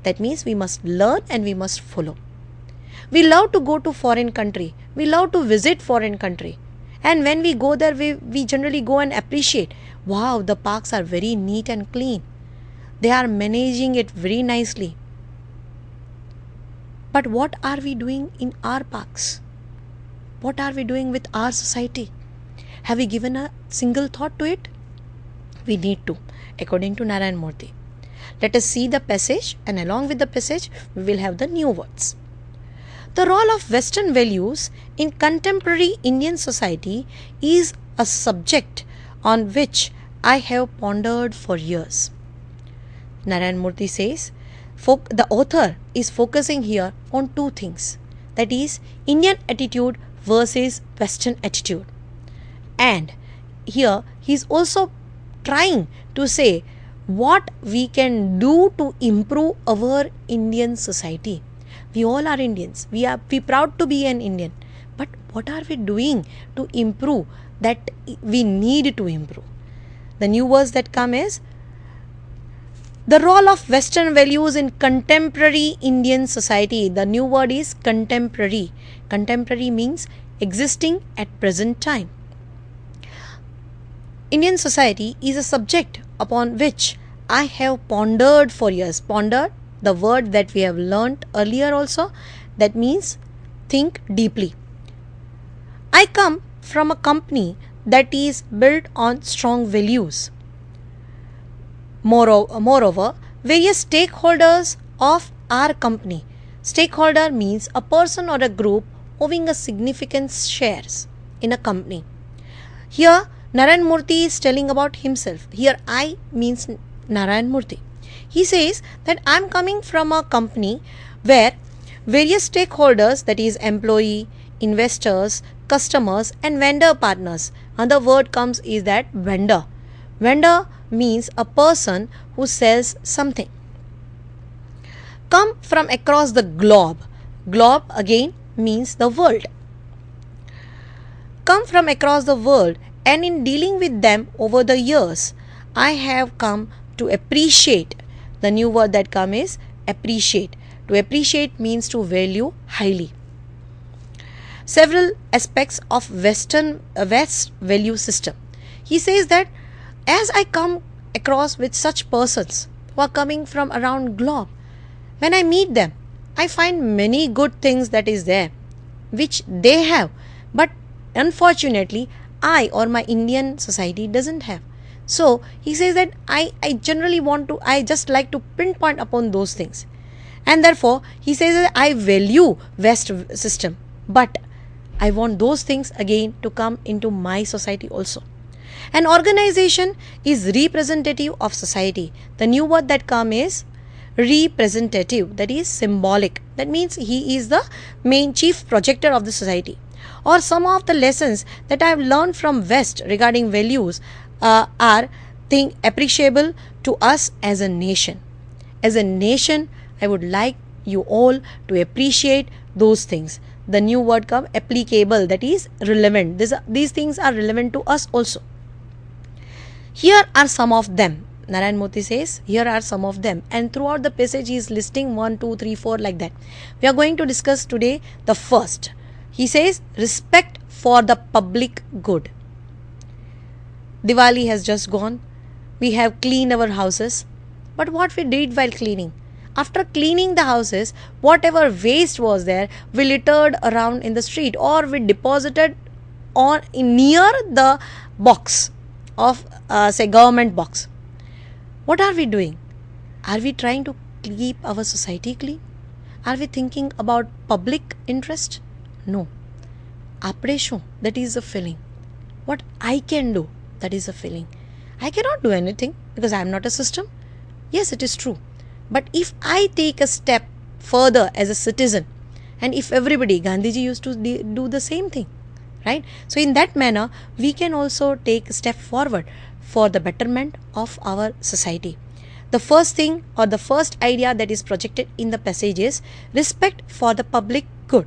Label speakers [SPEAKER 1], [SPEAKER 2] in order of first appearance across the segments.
[SPEAKER 1] That means we must learn and we must follow. We love to go to foreign country. We love to visit foreign country. And when we go there, we generally go and appreciate. Wow, the parks are very neat and clean. They are managing it very nicely. But what are we doing in our parks? What are we doing with our society? Have we given a single thought to it? We need to, according to Narayan Murthy. Let us see the passage, and along with the passage, we will have the new words. The role of Western values in contemporary Indian society is a subject on which I have pondered for years. Narayan Murthy says, the author is focusing here on two things, that is, Indian attitude versus Western attitude. And here he is also trying to say what we can do to improve our Indian society. We all are Indians. We proud to be an Indian. But what are we doing to improve that we need to improve? The new words that come is the role of Western values in contemporary Indian society. The new word is contemporary. Contemporary means existing at present time. Indian society is a subject upon which I have pondered for years. Pondered, the word that we have learnt earlier also, that means think deeply. I come from a company that is built on strong values. Moreover, various stakeholders of our company. Stakeholder means a person or a group owning a significant shares in a company. Here, Narayan Murthy is telling about himself. Here, I means Narayan Murthy. He says that I am coming from a company where various stakeholders, that is employee, investors, customers and vendor partners. Another word comes is that vendor. Vendor means a person who sells something. Come from across the globe. Globe again means the world. Come from across the world, and in dealing with them over the years, I have come to appreciate. The new word that comes is appreciate. To appreciate means to value highly. Several aspects of West value system. He says that as I come across with such persons who are coming from around globe, when I meet them, I find many good things that is there, which they have, but unfortunately, I or my Indian society doesn't have. So he says that I just like to pinpoint upon those things. And therefore, he says that I value West system, but I want those things again to come into my society also. An organization is representative of society. The new word that comes is representative, that is symbolic. That means he is the main chief projector of the society. Or some of the lessons that I have learned from West regarding values are appreciable to us as a nation. As a nation, I would like you all to appreciate those things. The new word comes applicable, that is relevant. These things are relevant to us also. Here are some of them. Narayan Murthy says, here are some of them. And throughout the passage, he is listing 1, 2, 3, 4 like that. We are going to discuss today the first. He says, respect for the public good. Diwali has just gone. We have cleaned our houses. But what we did while cleaning? After cleaning the houses, whatever waste was there, we littered around in the street, or we deposited near the box of say government box. What are we doing? Are we trying to keep our society clean? Are we thinking about public interest? No. Apre shu, that is a feeling. What I can do, that is a feeling. I cannot do anything because I am not a system. Yes, it is true. But if I take a step further as a citizen, and if everybody, Gandhiji used to do the same thing, right? So in that manner, we can also take a step forward for the betterment of our society. The first thing or the first idea that is projected in the passage is respect for the public good.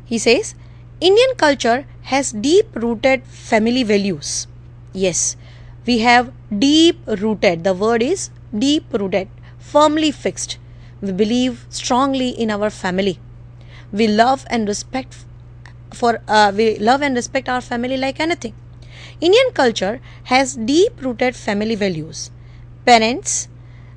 [SPEAKER 1] He says, Indian culture has deep-rooted family values. Yes, we have deep-rooted. The word is deep-rooted firmly fixed. We believe strongly in our family. We love and respect our family like anything. Indian culture has deep rooted family values. Parents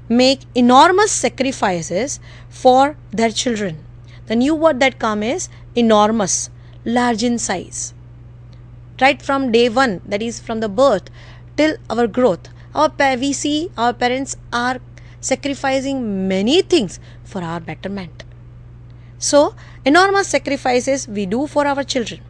[SPEAKER 1] make enormous sacrifices for their children. The new word that comes is enormous, large in size. Right from day one, that is from the birth till our growth, we see our parents are sacrificing many things for our betterment. So, enormous sacrifices we do for our children.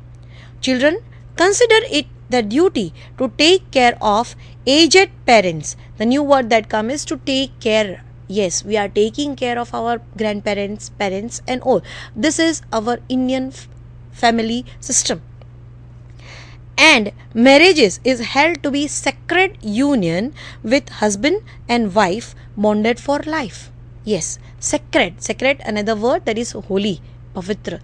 [SPEAKER 1] Children consider it the duty to take care of aged parents. The new word that comes is to take care. Yes, we are taking care of our grandparents, parents and all. This is our Indian family system. And marriages is held to be sacred union with husband and wife bonded for life. Yes, sacred. Sacred, another word that is holy, pavitra.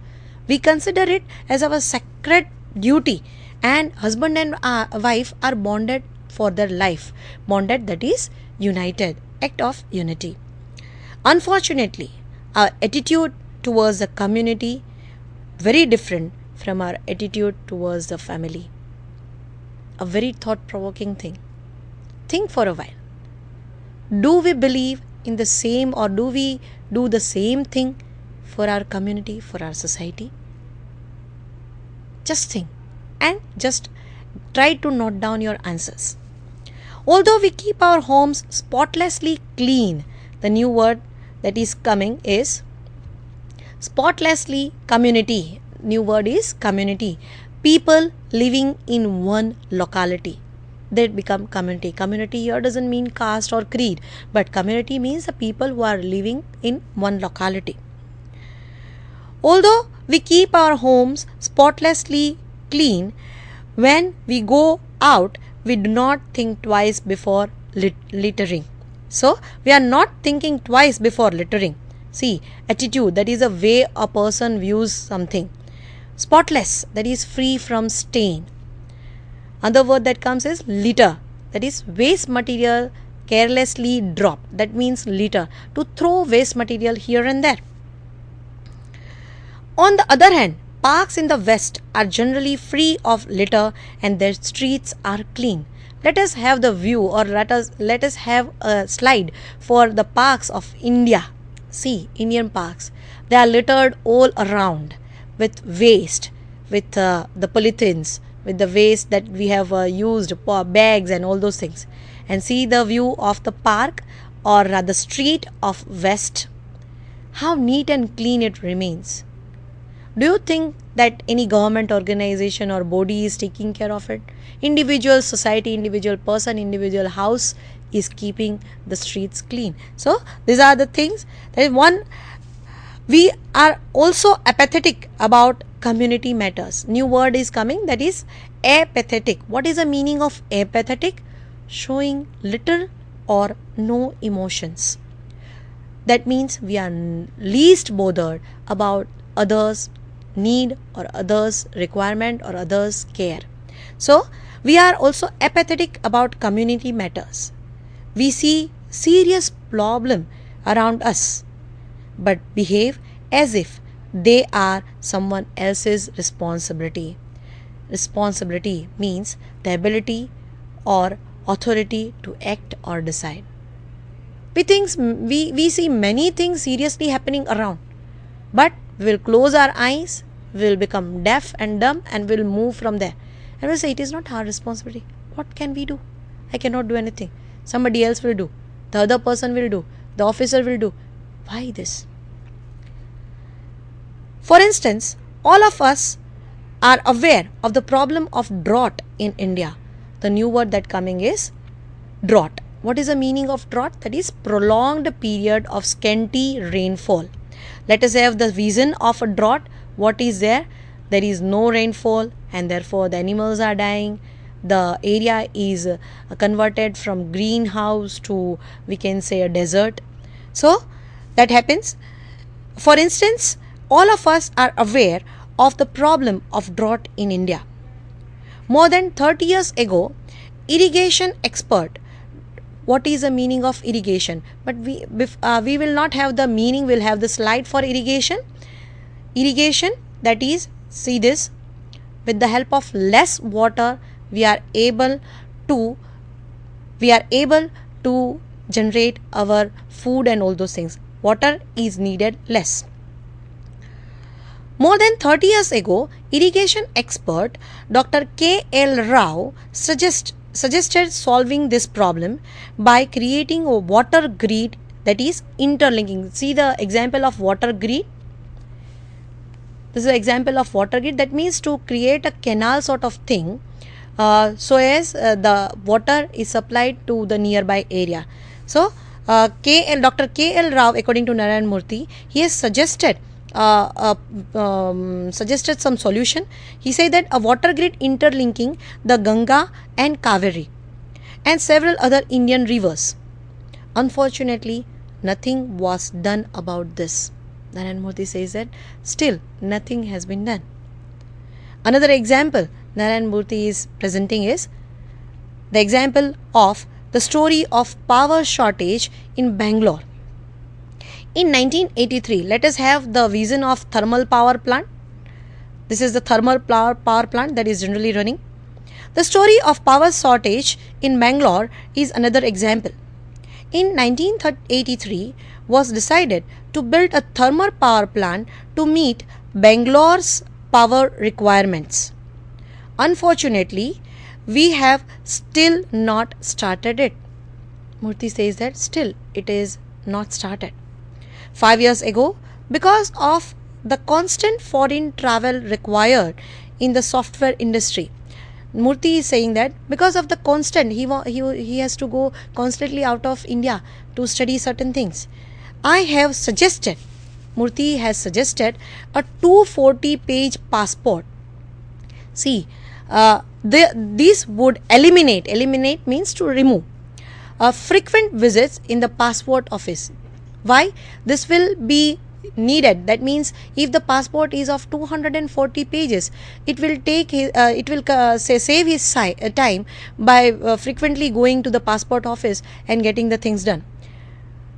[SPEAKER 1] We consider it as our sacred duty, and husband and wife are bonded for their life. Bonded, that is united, act of unity. Unfortunately, our attitude towards the community very different from our attitude towards the family. A very thought-provoking thing. Think for a while. Do we believe in the same, or do we do the same thing for our community, for our society? Just think and just try to note down your answers. Although we keep our homes spotlessly clean, the new word that is coming is spotlessly community. New word is community. People living in one locality, they become community. Community here doesn't mean caste or creed, but community means the people who are living in one locality. Although we keep our homes spotlessly clean, when we go out, we do not think twice before littering. So, we are not thinking twice before littering. See, attitude, that is a way a person views something. Spotless, that is free from stain. Another word that comes is litter, that is waste material carelessly dropped. That means litter, to throw waste material here and there. On the other hand, parks in the West are generally free of litter and their streets are clean. Let us have the view, or let us have a slide for the parks of India. See, Indian parks, they are littered all around with waste, with the polythenes, with the waste that we have used, bags and all those things. And see the view of the park or the street of West, how neat and clean it remains. Do you think that any government organization or body is taking care of it? Individual society, individual person, individual house is keeping the streets clean. So these are the things. That is one. We are also apathetic about community matters. New word is coming, that is apathetic. What is the meaning of apathetic? Showing little or no emotions. That means we are least bothered about others' need or others' requirement or others' care. So we are also apathetic about community matters. We see serious problem around us, but behave as if they are someone else's responsibility. Responsibility means the ability or authority to act or decide. We see many things seriously happening around, but we will close our eyes, we will become deaf and dumb, and we will move from there. And we'll say, it is not our responsibility. What can we do? I cannot do anything. Somebody else will do. The other person will do. The officer will do. Why this? For instance, all of us are aware of the problem of drought in India. The new word that coming is drought. What is the meaning of drought? That is prolonged period of scanty rainfall. Let us have the vision of a drought. What is there? There is no rainfall, and therefore the animals are dying. The area is converted from greenhouse to, we can say, a desert. So that happens. For instance, all of us are aware of the problem of drought in India. More than 30 years ago, irrigation expert what is the meaning of irrigation, but we will not have the meaning, we'll have the slide for irrigation. Irrigation, that is, see this, with the help of less water we are able to generate our food and all those things. Water is needed less. More than 30 years ago, irrigation expert Dr. K.L. Rao suggested solving this problem by creating a water grid, that is interlinking. See the example of water grid. This is an example of water grid. That means to create a canal sort of thing, so as the water is supplied to the nearby area. So Dr. K.L. Rao, according to Narayan Murthy, he has suggested some solution. He said that a water grid interlinking the Ganga and Kaveri and several other Indian rivers. Unfortunately, nothing was done about this. Narayan Murthy says that still nothing has been done. Another example Narayan Murthy is presenting is the example of the story of power shortage in Bangalore. In 1983, let us have the vision of thermal power plant. This is the thermal power plant that is generally running. The story of power shortage in Bangalore is another example. In 1983 was decided to build a thermal power plant to meet Bangalore's power requirements. Unfortunately, we have still not started it. Murthy says that still it is not started. 5 years ago, because of the constant foreign travel required in the software industry, Murthy is saying that because of the constant, he has to go constantly out of India to study certain things. Murthy has suggested a 240-page passport. See, this would eliminate means to remove frequent visits in the passport office. Why? This will be needed. That means if the passport is of 240 pages, it will save his time by frequently going to the passport office and getting the things done.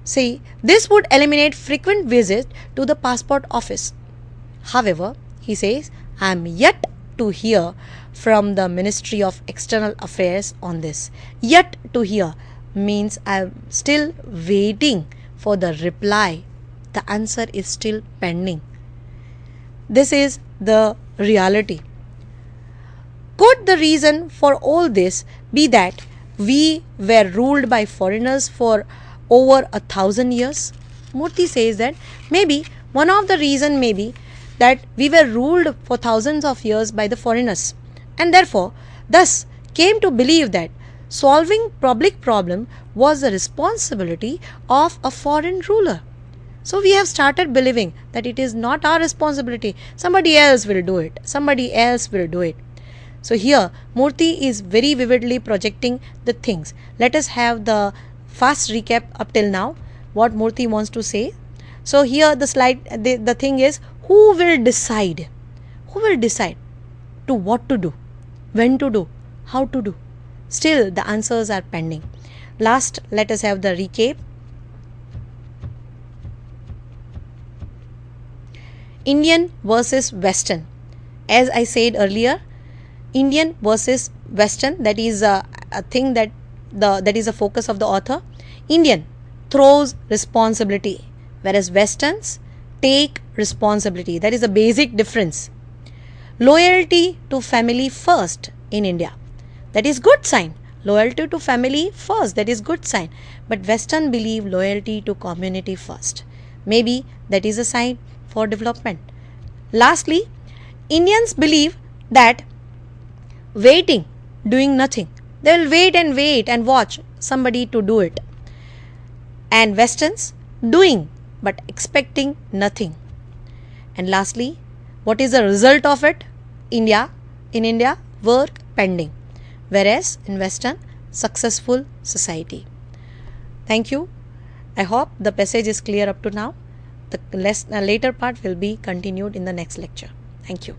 [SPEAKER 1] See, this would eliminate frequent visits to the passport office. However, he says, I am yet to hear from the Ministry of External Affairs on this. Yet to hear means I am still waiting for the reply. The answer is still pending. This is the reality. Could the reason for all this be that we were ruled by foreigners for over 1,000 years? Murthy says that maybe one of the reasons may be that we were ruled for thousands of years by the foreigners, and therefore thus came to believe that solving public problem was the responsibility of a foreign ruler. So we have started believing that it is not our responsibility. Somebody else will do it. So here Murthy is very vividly projecting the things. Let us have the fast recap up till now, what Murthy wants to say. So here the slide, the thing is, who will decide? Who will decide to what to do, when to do, how to do? Still the answers are pending. Last, let us have the recap. Indian versus Western. As I said earlier, Indian versus Western, that is a thing that is a focus of the author. Indian throws responsibility, whereas Westerns take responsibility. That is a basic difference. Loyalty to family first in India. That is good sign. Loyalty to family first, that is good sign. But Western believe loyalty to community first. Maybe that is a sign for development. Lastly, Indians believe that waiting, doing nothing. They will wait and watch somebody to do it. And Westerns doing but expecting nothing. And lastly, what is the result of it? In India, work pending. Whereas in Western, successful society. Thank you. I hope the passage is clear up to now. The later part will be continued in the next lecture. Thank you.